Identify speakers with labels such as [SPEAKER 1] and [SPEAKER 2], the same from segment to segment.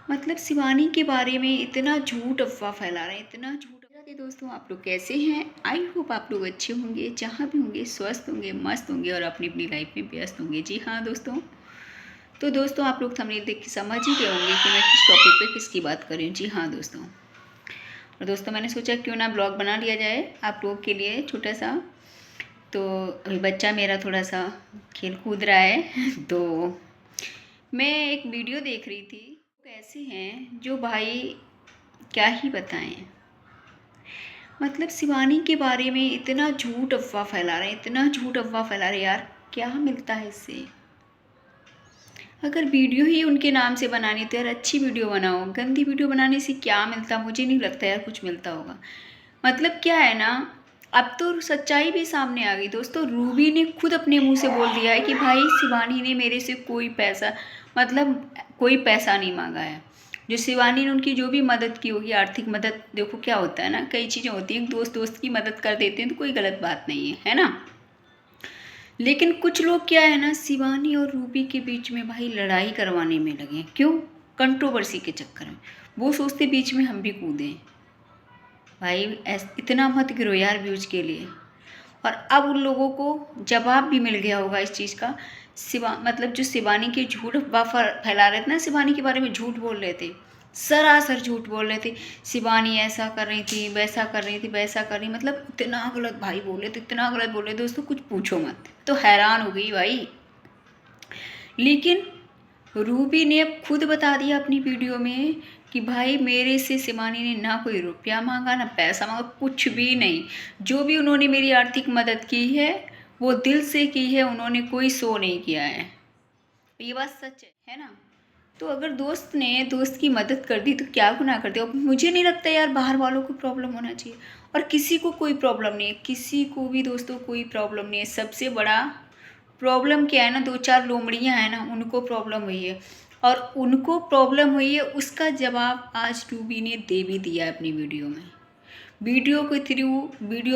[SPEAKER 1] मतलब शिवानी के बारे में इतना झूठ अफ़वाह फैला रहे हैं, इतना झूठ। दोस्तों आप लोग कैसे हैं? आई होप आप लोग अच्छे होंगे, जहाँ भी होंगे स्वस्थ होंगे, मस्त होंगे और अपनी अपनी लाइफ में व्यस्त होंगे। जी हाँ दोस्तों, तो दोस्तों आप लोग थंबनेल देख के समझ ही गए होंगे कि मैं किस टॉपिक पे किसकी बात कर रही हूँ। जी हाँ दोस्तों, और दोस्तों मैंने सोचा क्यों ना ब्लॉग बना लिया जाए आप लोगों के लिए छोटा सा। तो अभी बच्चा मेरा थोड़ा सा खेल कूद रहा है तो मैं एक वीडियो देख रही थी। ऐसे हैं जो भाई क्या ही बताएं, मतलब शिवानी के बारे में इतना झूठ अफ़वाह फैला रहे हैं, इतना झूठ अफ़वाह फैला रहे हैं। यार क्या मिलता है इससे? अगर वीडियो ही उनके नाम से बनानी तो यार अच्छी वीडियो बनाओ, गंदी वीडियो बनाने से क्या मिलता? मुझे नहीं लगता यार कुछ मिलता होगा। मतलब क्या है ना, अब तो सच्चाई भी सामने आ गई दोस्तों। रूबी ने खुद अपने मुंह से बोल दिया है कि भाई शिवानी ने मेरे से कोई पैसा, मतलब कोई पैसा नहीं मांगा है। जो शिवानी ने उनकी जो भी मदद की होगी, आर्थिक मदद, देखो क्या होता है ना, कई चीज़ें होती हैं, दोस्त दोस्त की मदद कर देते हैं तो कोई गलत बात नहीं है ना। लेकिन कुछ लोग क्या है ना, शिवानी और रूबी के बीच में भाई लड़ाई करवाने में लगे हैं। क्यों? कंट्रोवर्सी के चक्कर में। वो सोचते बीच में हम भी कूदें। भाई इतना मत गिरो यार व्यूज के लिए। और अब उन लोगों को जवाब भी मिल गया होगा इस चीज़ का। मतलब जो शिवानी के झूठ फैला रहे थे ना, शिवानी के बारे में झूठ बोल रहे थे, सरासर झूठ बोल रहे थे। शिवानी ऐसा कर रही थी, वैसा कर रही थी, वैसा कर रही, मतलब इतना गलत भाई बोले थे, इतना गलत बोले दोस्तों कुछ पूछो मत। तो हैरान हो गई भाई। लेकिन रूबी ने अब खुद बता दिया अपनी वीडियो में कि भाई मेरे से शिवानी ने ना कोई रुपया मांगा, ना पैसा मांगा, कुछ भी नहीं। जो भी उन्होंने मेरी आर्थिक मदद की है वो दिल से की है, उन्होंने कोई शो नहीं किया है। ये बात सच है ना। तो अगर दोस्त ने दोस्त की मदद कर दी तो क्या गुनाह कर दिया? मुझे नहीं लगता यार बाहर वालों को प्रॉब्लम होना चाहिए, और किसी को कोई प्रॉब्लम नहीं है, किसी को भी दोस्तों कोई प्रॉब्लम नहीं है। सबसे बड़ा प्रॉब्लम क्या है ना, दो चार लोमड़ियाँ हैं ना, उनको प्रॉब्लम हुई है। और उनको प्रॉब्लम हुई है, उसका जवाब आज रूबी ने दे भी दिया है अपनी वीडियो में। वीडियो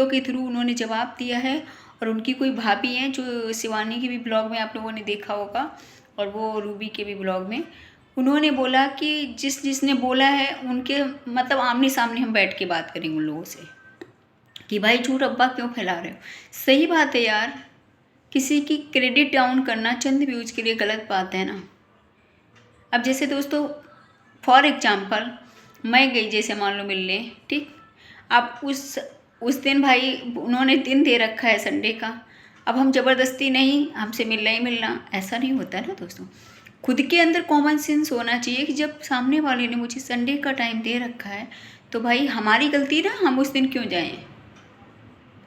[SPEAKER 1] के थ्रू उन्होंने जवाब दिया है। और उनकी कोई भाभी हैं जो शिवानी के भी ब्लॉग में आप लोगों ने देखा होगा, और वो रूबी के भी ब्लॉग में उन्होंने बोला कि जिसने बोला है उनके, मतलब आमने सामने हम बैठ के बात करेंगे उन लोगों से कि भाई झूठ अब्बा क्यों फैला रहे हो। सही बात है यार, किसी की क्रेडिट डाउन करना चंद व्यूज के लिए गलत बात है ना। अब जैसे दोस्तों फॉर एग्जाम्पल मैं गई जैसे मान लो मिलने, ठीक। अब उस दिन भाई उन्होंने दिन दे रखा है संडे का, अब हम ज़बरदस्ती नहीं, हमसे मिलना ही मिलना, ऐसा नहीं होता है ना दोस्तों। खुद के अंदर कॉमन सेंस होना चाहिए कि जब सामने वाले ने मुझे संडे का टाइम दे रखा है तो भाई हमारी गलती ना, हम उस दिन क्यों जाएं,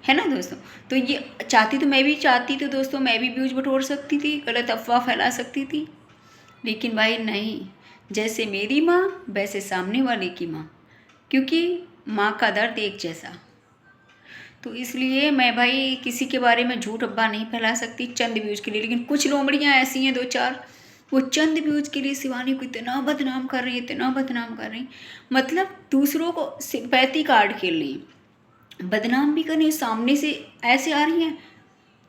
[SPEAKER 1] है ना दोस्तों। तो ये चाहती तो मैं भी चाहती तो दोस्तों मैं भी व्यूज बटोर सकती थी, गलत अफवाह फैला सकती थी। लेकिन भाई नहीं, जैसे मेरी माँ वैसे सामने वाले की माँ, क्योंकि माँ का दर्द एक जैसा। तो इसलिए मैं भाई किसी के बारे में झूठ अब्बा नहीं फैला सकती चंद व्यूज के लिए। लेकिन कुछ लोमड़ियाँ ऐसी हैं दो चार, वो चंद व्यूज के लिए शिवानी को इतना बदनाम कर रही, इतना बदनाम कर रही, मतलब दूसरों को सिंपैथी कार्ड खेल रही, बदनाम भी कर रही, सामने से ऐसे आ रही हैं,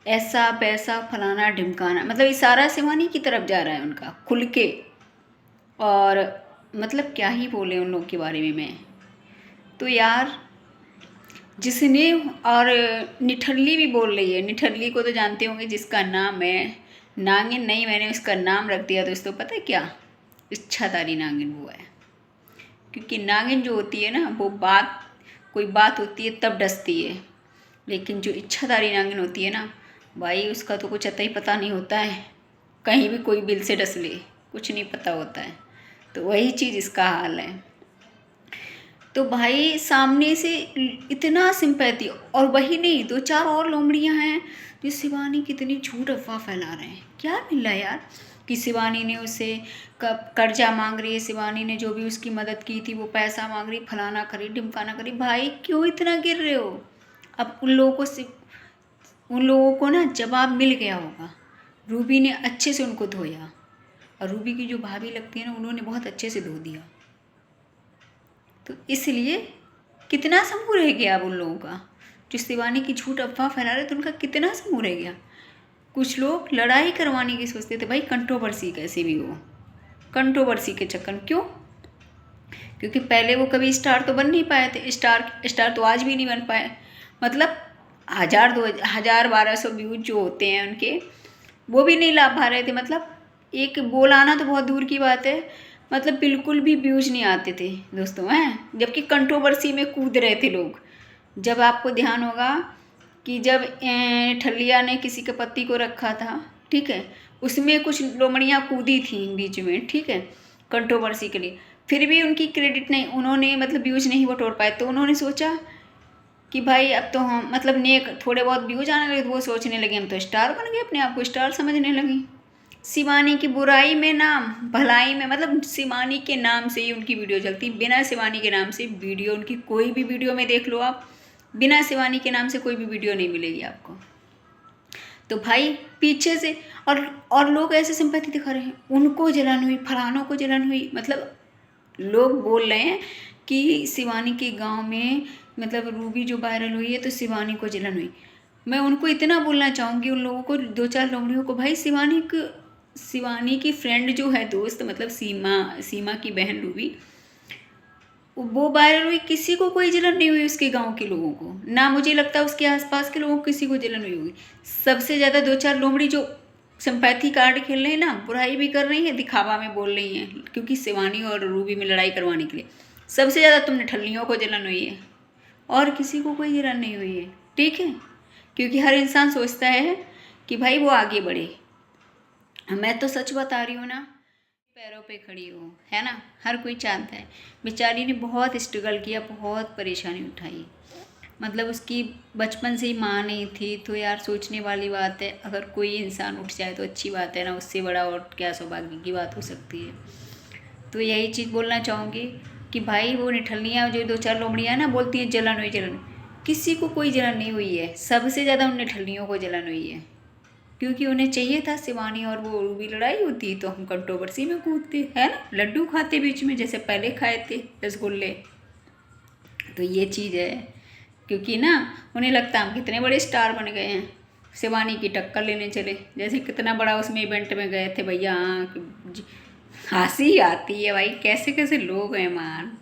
[SPEAKER 1] ऐसा पैसा फलाना ढिमकाना, मतलब इशारा शिवानी की तरफ जा रहा है उनका खुल के। और मतलब क्या ही बोले उन लोग के बारे में मैं तो यार। जिसने, और निठल्ली भी बोल रही है, निठल्ली को तो जानते होंगे जिसका नाम है नागिन, नहीं मैंने उसका नाम रख दिया दोस्तों, पता है क्या? इच्छाधारी नागिन वो है। क्योंकि नागिन जो होती है ना वो कोई बात होती है तब डसती है, लेकिन जो इच्छाधारी नागिन होती है ना भाई, उसका तो कुछ अता ही पता नहीं होता है, कहीं भी कोई बिल से डस ले, कुछ नहीं पता होता है। तो वही चीज़ इसका हाल है। तो भाई सामने से इतना सिंपैथी, और वही नहीं दो चार और लोमड़ियाँ हैं जो शिवानी कितनी झूठ अफवाह फैला रहे हैं। क्या मिल रहा है यार कि शिवानी ने उसे कर्जा मांग रही है, शिवानी ने जो भी उसकी मदद की थी वो पैसा मांग रही, फलाना करी ढिमकाना करी। भाई क्यों इतना गिर रहे हो? अब उन लोगों को ना जवाब मिल गया होगा। रूबी ने अच्छे से उनको धोया, और रूबी की जो भाभी लगती है ना उन्होंने बहुत अच्छे से धो दिया। तो इसलिए कितना समूह रह गया अब उन लोगों का, जो शिवानी की झूठ अफवाह फैला रहे थे उनका कितना समूह रह गया। कुछ लोग लड़ाई करवाने की सोचते थे भाई, कंट्रोवर्सी कैसे भी हो, कंट्रोवर्सी के चक्कर में क्यों क्योंकि पहले वो कभी स्टार तो बन नहीं पाए थे, स्टार तो आज भी नहीं बन पाए। मतलब 1000 1200 व्यूज जो होते हैं उनके, वो भी नहीं ला पा रहे थे। मतलब एक बोल आना तो बहुत दूर की बात है, मतलब बिल्कुल भी व्यूज नहीं आते थे दोस्तों हैं, जबकि कंट्रोवर्सी में कूद रहे थे लोग। जब आपको ध्यान होगा कि जब ठल्लिया ने किसी के पति को रखा था, ठीक है, उसमें कुछ लोमड़ियाँ कूदी थी बीच में, ठीक है, कंट्रोवर्सी के लिए, फिर भी उनकी क्रेडिट नहीं, उन्होंने मतलब व्यूज नहीं बटोर पाए। तो उन्होंने सोचा कि भाई अब तो हम मतलब नेक थोड़े बहुत व्यूज आने लगे, तो वो सोचने लगे हम तो स्टार बन गए, अपने आप को स्टार समझने लगी। शिवानी की बुराई में नाम, भलाई में, मतलब शिवानी के नाम से ही उनकी वीडियो चलती, बिना शिवानी के नाम से वीडियो उनकी कोई भी वीडियो में देख लो आप, बिना शिवानी के नाम से कोई भी वीडियो नहीं मिलेगी आपको। तो भाई पीछे से और लोग ऐसे सिंपैथी दिखा रहे हैं, उनको जलन हुई, फलानों को जलन हुई। मतलब लोग बोल रहे हैं कि शिवानी के गांव में मतलब रूबी जो वायरल हुई है तो शिवानी को जलन हुई। मैं उनको इतना बोलना चाहूँगी, उन लोगों को, 2-4 लोमड़ियों को, भाई शिवानी की फ्रेंड जो है, दोस्त, मतलब सीमा की बहन रूबी, वो वायरल हुई, किसी को कोई जलन नहीं हुई उसके गांव के लोगों को, ना मुझे लगता उसके आसपास के लोगों को किसी को जलन हुई होगी। सबसे ज़्यादा 2-4 लोमड़ी जो सिंपैथी कार्ड खेल रहे हैं ना, बुराई भी कर रही हैं, दिखावा में बोल रही हैं, क्योंकि शिवानी और रूबी में लड़ाई करवाने के लिए, सबसे ज़्यादा तुमने ठल्लियों को जलन हुई है, और किसी को कोई जलन नहीं हुई है, ठीक है। क्योंकि हर इंसान सोचता है कि भाई वो आगे बढ़े। मैं तो सच बता रही हूँ ना, पैरों पे खड़ी हो, है ना, हर कोई चाहता है। बेचारी ने बहुत स्ट्रगल किया, बहुत परेशानी उठाई, मतलब उसकी बचपन से ही माँ नहीं थी। तो यार सोचने वाली बात है, अगर कोई इंसान उठ जाए तो अच्छी बात है ना, उससे बड़ा और क्या सौभाग्य की बात हो सकती है। तो यही चीज़ बोलना चाहूँगी कि भाई वो निठल्लियाँ जो 2-4 लोमड़ियाँ ना बोलती हैं जलन हुई, जलन, किसी को कोई जलन नहीं हुई है, सबसे ज़्यादा उन निठल्लियों को जलन हुई है। क्योंकि उन्हें चाहिए था शिवानी और वो रूबी लड़ाई होती तो हम कंट्रोवर्सी में कूदते, है ना, लड्डू खाते बीच में, जैसे पहले खाए थे रसगुल्ले। तो ये चीज़ है, क्योंकि ना उन्हें लगता हम कितने बड़े स्टार बन गए हैं, शिवानी की टक्कर लेने चले, जैसे कितना बड़ा उसमें इवेंट में गए थे भैया। हंसी आती है भाई, कैसे कैसे लोग हैं मान,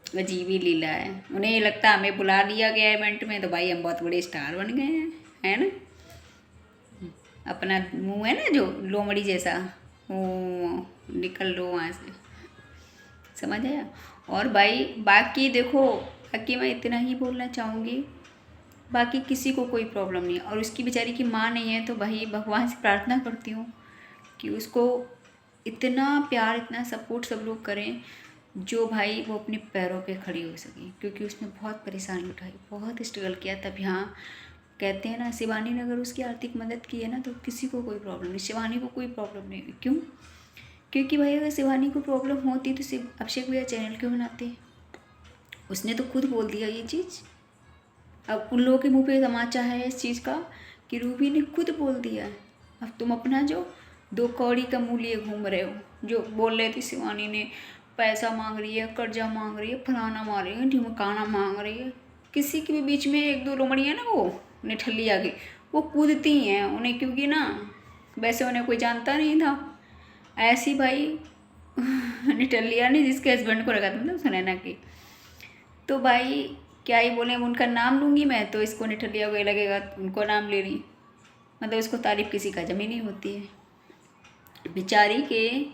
[SPEAKER 1] अजीब ही लीला है। उन्हें ये लगता हमें बुला लिया गया इवेंट में तो भाई हम बहुत बड़े स्टार बन गए हैं, है ना। अपना मुंह है ना जो लोमड़ी जैसा, वो निकल लो वहाँ से, समझ आया। और भाई बाकी देखो, बाकी मैं इतना ही बोलना चाहूँगी, बाकी किसी को कोई प्रॉब्लम नहीं है। और उसकी बेचारी की माँ नहीं है तो भाई भगवान से प्रार्थना करती हूँ कि उसको इतना प्यार, इतना सपोर्ट सब लोग करें, जो भाई वो अपने पैरों पे खड़ी हो सके, क्योंकि उसने बहुत परेशानी उठाई, बहुत स्ट्रगल किया, तब यहाँ कहते हैं ना, शिवानी ने अगर उसकी आर्थिक मदद की है ना तो किसी को कोई प्रॉब्लम नहीं, शिवानी को कोई प्रॉब्लम नहीं हुई। क्यों? क्योंकि भाई अगर शिवानी को प्रॉब्लम होती तो अभिषेक भैया चैनल क्यों बनाते? उसने तो खुद बोल दिया ये चीज़। अब उन लोगों के मुंह पे तमाचा है इस चीज़ का कि रूबी ने खुद बोल दिया है। अब तुम अपना जो 2 कौड़ी का मुँह लिए घूम रहे हो, जो बोल रहे थे शिवानी ने पैसा मांग रही है, कर्जा मांग रही है, फलाना मांग रही है, ढिमकाना मांग रही है, किसी के भी बीच में 1-2 लोमड़ियाँ ना वो निठल्ली आगे वो कूदती हैं उन्हें, क्योंकि ना वैसे उन्हें कोई जानता नहीं था। ऐसी भाई निठल्लिया ने जिसके हस्बैंड को रखा था, मतलब सुनैना की, तो भाई क्या ही बोले, उनका नाम लूँगी मैं तो इसको निठल्लिया को लगेगा उनको नाम ले रही, मतलब इसको तारीफ किसी का जमी नहीं होती है। बेचारी के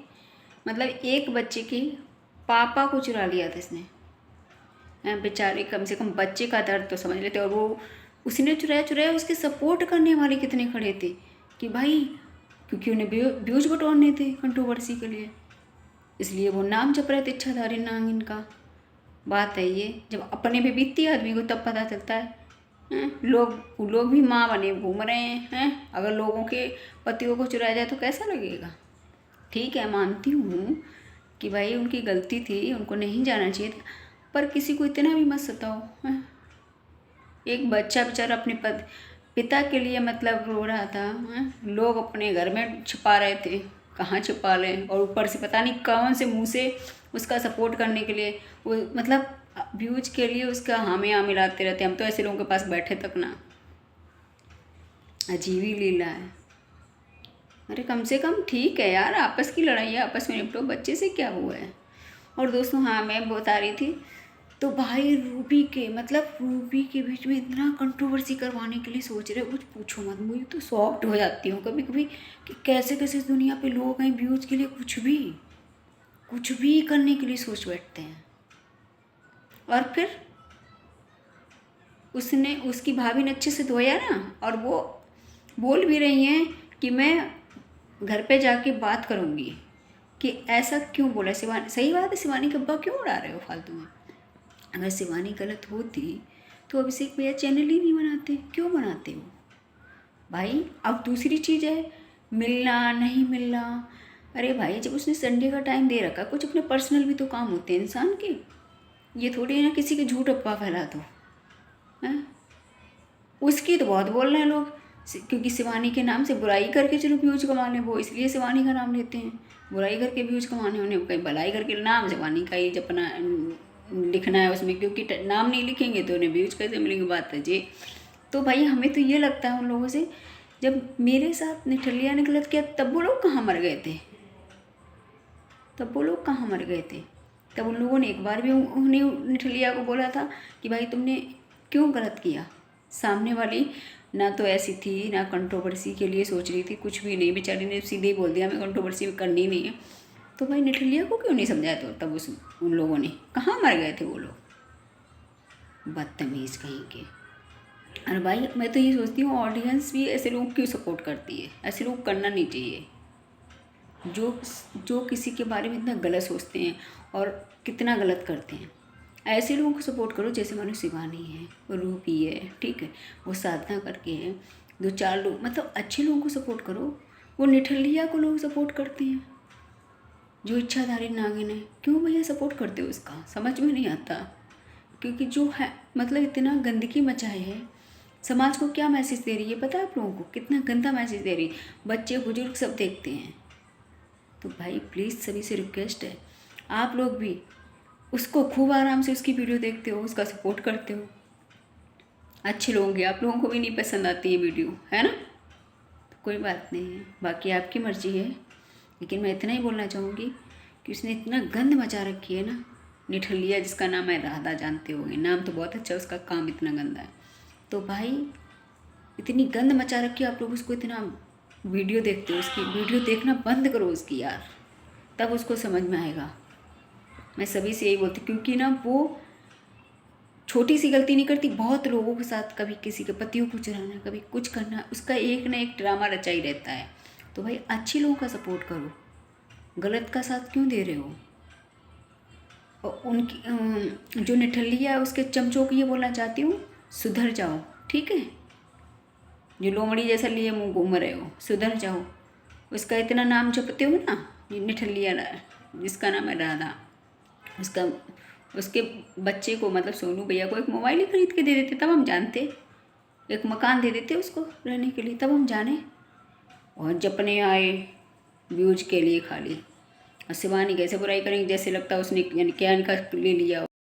[SPEAKER 1] मतलब एक बच्चे के पापा को चुरा लिया था इसने, बेचारे, कम से कम बच्चे का दर्द तो समझ लेते। और वो उसने चुराया, उसके सपोर्ट करने वाले कितने खड़े थे कि भाई, क्योंकि उन्हें व्यूज बटोरने थे कंट्रोवर्सी के लिए, इसलिए वो नाम जप रहे थे, इच्छाधारी नाम इनका। बात है ये, जब अपने पे बीतती है आदमी को तब पता चलता है। लोग भी माँ बने घूम रहे हैं। अगर लोगों के पतियों को चुराया जाए तो कैसा लगेगा? ठीक है, मानती हूँ कि भाई उनकी गलती थी, उनको नहीं जाना चाहिए था, पर किसी को इतना भी मत सताओ। एक बच्चा बेचारा अपने पिता के लिए मतलब रो रहा था, लोग अपने घर में छिपा रहे थे, कहाँ छिपा लें, और ऊपर से पता नहीं कौन से मुंह से उसका सपोर्ट करने के लिए वो मतलब व्यूज के लिए उसका हामिया मिलाते रहते। हम तो ऐसे लोगों के पास बैठे तक ना, अजीब ही लीला है। अरे कम से कम ठीक है यार, आपस की लड़ाई है, आपस में निपटो, बच्चे से क्या हुआ है? और दोस्तों हाँ, मैं बता रही थी, तो भाई रूबी के बीच में इतना कंट्रोवर्सी करवाने के लिए सोच रहे हो, कुछ पूछो मत। मुझे तो शॉक्ड हो जाती हूँ कभी कभी कि कैसे कैसे इस दुनिया पे लोग हैं, व्यूज़ के लिए कुछ भी करने के लिए सोच बैठते हैं। और फिर उसकी भाभी ने अच्छे से धोया ना, और वो बोल भी रही हैं कि मैं घर पे जाके बात करूँगी कि ऐसा क्यों बोला शिवानी। सही बात है, शिवानी का अब्बा क्यों उड़ा रहे हो फालतू में। अगर शिवानी गलत होती तो अभिषेक भैया चैनल ही नहीं बनाते, क्यों बनाते हो भाई। अब दूसरी चीज़ है मिलना नहीं मिलना, अरे भाई जब उसने संडे का टाइम दे रखा, कुछ अपने पर्सनल भी तो काम होते हैं इंसान के, ये थोड़ी ना किसी के झूठ अफवाह फैला दो हैं। उसकी तो बहुत बोल रहे हैं लोग, क्योंकि शिवानी के नाम से बुराई करके चलो व्यूज कमाने, वो इसलिए शिवानी का नाम लेते हैं, बुराई करके व्यूज कमाने, उन्हें कहीं भलाई करके नाम शिवानी का ही जपना लिखना है उसमें, क्योंकि नाम नहीं लिखेंगे तो उन्हें व्यूज कैसे मिलेंगे, बात है जी। तो भाई हमें तो ये लगता है उन लोगों से, जब मेरे साथ निठलिया ने गलत किया तब वो लोग कहाँ मर गए थे, तब उन लोगों ने एक बार भी उन्हें निठलिया को बोला था कि भाई तुमने क्यों गलत किया। सामने वाली ना तो ऐसी थी, ना कंट्रोवर्सी के लिए सोच रही थी, कुछ भी नहीं, बेचारी ने सीधे ही बोल दिया हमें कंट्रोवर्सी करनी नहीं है। तो भाई निठलिया को क्यों नहीं समझाया, तो तब उन लोगों ने, कहाँ मर गए थे वो लोग, बदतमीज़ कहीं के। अरे भाई मैं तो ये सोचती हूँ ऑडियंस भी ऐसे लोग क्यों सपोर्ट करती है, ऐसे लोग करना नहीं चाहिए जो किसी के बारे में इतना गलत सोचते हैं और कितना गलत करते हैं। ऐसे लोगों को सपोर्ट करो, जैसे मानो शिवानी है, रूपी है, ठीक है, वो साधना करके है, 2-4 लोग, मतलब अच्छे लोगों को सपोर्ट करो। वो निठलिया को लोग सपोर्ट करते हैं जो इच्छाधारी नागिन है, क्यों भैया सपोर्ट करते हो उसका, समझ में नहीं आता। क्योंकि जो है मतलब इतना गंदगी मचाए है, समाज को क्या मैसेज दे रही है पता है आप लोगों को, कितना गंदा मैसेज दे रही है, बच्चे बुजुर्ग सब देखते हैं। तो भाई प्लीज़ सभी से रिक्वेस्ट है, आप लोग भी उसको खूब आराम से उसकी वीडियो देखते हो, उसका सपोर्ट करते हो, अच्छे लोग हैं, आप लोगों को भी नहीं पसंद आती है वीडियो, है ना, तो कोई बात नहीं है, बाकी आपकी मर्ज़ी है। लेकिन मैं इतना ही बोलना चाहूँगी कि उसने इतना गंद मचा रखी है ना, निठलिया जिसका नाम है, राधा जानते होंगे, नाम तो बहुत अच्छा, उसका काम इतना गंदा है। तो भाई इतनी गंद मचा रखी है, आप लोग उसको इतना वीडियो देखते हो, उसकी वीडियो देखना बंद करो उसकी यार, तब उसको समझ में आएगा। मैं सभी से यही बोलती, क्योंकि ना वो छोटी सी गलती नहीं करती, बहुत लोगों के साथ, कभी किसी के पतियों को चुराना, कभी कुछ करना, उसका एक ना एक ड्रामा रचा ही रहता है। तो भाई अच्छे लोगों का सपोर्ट करो, गलत का साथ क्यों दे रहे हो। और उनकी जो निठल्लिया है उसके चमचों को ये बोलना चाहती हूँ, सुधर जाओ, ठीक है, जो लोमड़ी जैसा लिए मुँह घूम रहे हो, सुधर जाओ। उसका इतना नाम जपते हो ना, निठल्लिया जिसका नाम है राधा, उसके बच्चे को, मतलब सोनू भैया को एक मोबाइल ही खरीद के दे देते, तब हम जानते, एक मकान दे देते उसको रहने के लिए, तब हम जाने। और जपने आए व्यूज के लिए खाली, और शिवानी कैसे बुराई करेंगे, जैसे लगता है उसने यानी क्या इनका ले लिया हो।